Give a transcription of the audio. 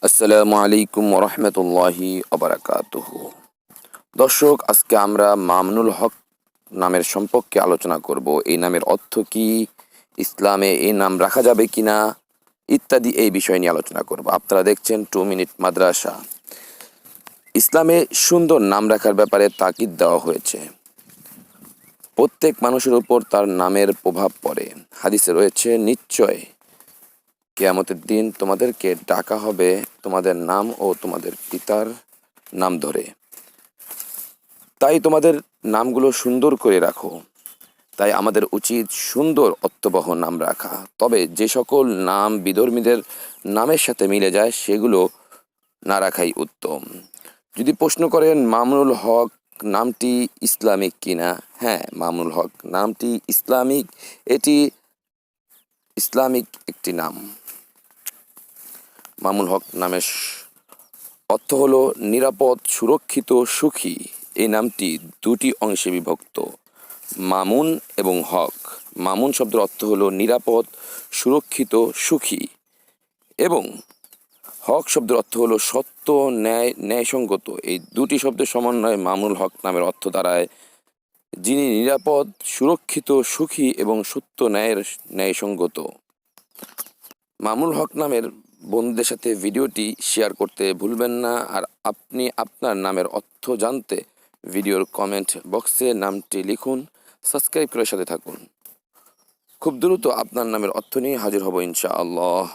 আসসালামু আলাইকুম রহমতুল্লাহি আবরাকাতুহু। দর্শক, আজকে আমরা মামুনুল হক নামের সম্পর্কে আলোচনা করব। এই নামের অর্থ কি, ইসলামে এই নাম রাখা যাবে কিনা ইত্যাদি এই বিষয় নিয়ে আলোচনা করব। আপনারা দেখছেন 2 মিনিট মাদ্রাসা। ইসলামে সুন্দর নাম রাখার ব্যাপারে তাকিদ দেওয়া হয়েছে। প্রত্যেক মানুষের উপর তার নামের প্রভাব পড়ে। হাদিসে রয়েছে, নিশ্চয় কিয়ামতের দিন তোমাদেরকে ডাকা হবে তোমাদের নাম ও তোমাদের পিতার নাম ধরে। তাই তোমাদের নামগুলো সুন্দর করে রাখো। তাই আমাদের উচিত সুন্দর অর্থবহ নাম রাখা। তবে যে সকল নাম বিধর্মীদের নামের সাথে মিলে যায় সেগুলো না রাখাই উত্তম। যদি প্রশ্ন করেন মামুনুল হক নামটি ইসলামিক কিনা, হ্যাঁ, মামুনুল হক নামটি ইসলামিক। এটি ইসলামিক একটি নাম। মামুনুল হক নামের অর্থ হলো নিরাপদ, সুরক্ষিত, সুখী। এই নামটি দুটি অংশে বিভক্ত, মামুন এবং হক। মামুন শব্দের অর্থ হলো নিরাপদ, সুরক্ষিত, সুখী, এবং হক শব্দের অর্থ হলো সত্য, ন্যায়, ন্যায়সঙ্গত। এই দুটি শব্দের সমন্বয়ে মামুনুল হক নামের অর্থ দাঁড়ায় যিনি নিরাপদ, সুরক্ষিত, সুখী এবং সত্য, ন্যায়সঙ্গত। মামুনুল হক নামের বন্ধুদের সাথে ভিডিওটি শেয়ার করতে ভুলবেন না। আর আপনি আপনার নামের অর্থ জানতে ভিডিওর কমেন্ট বক্সে নামটি লিখুন। সাবস্ক্রাইব করে সাথে থাকুন। খুব দ্রুত আপনার নামের অর্থ নিয়ে হাজির হব ইনশাআল্লাহ।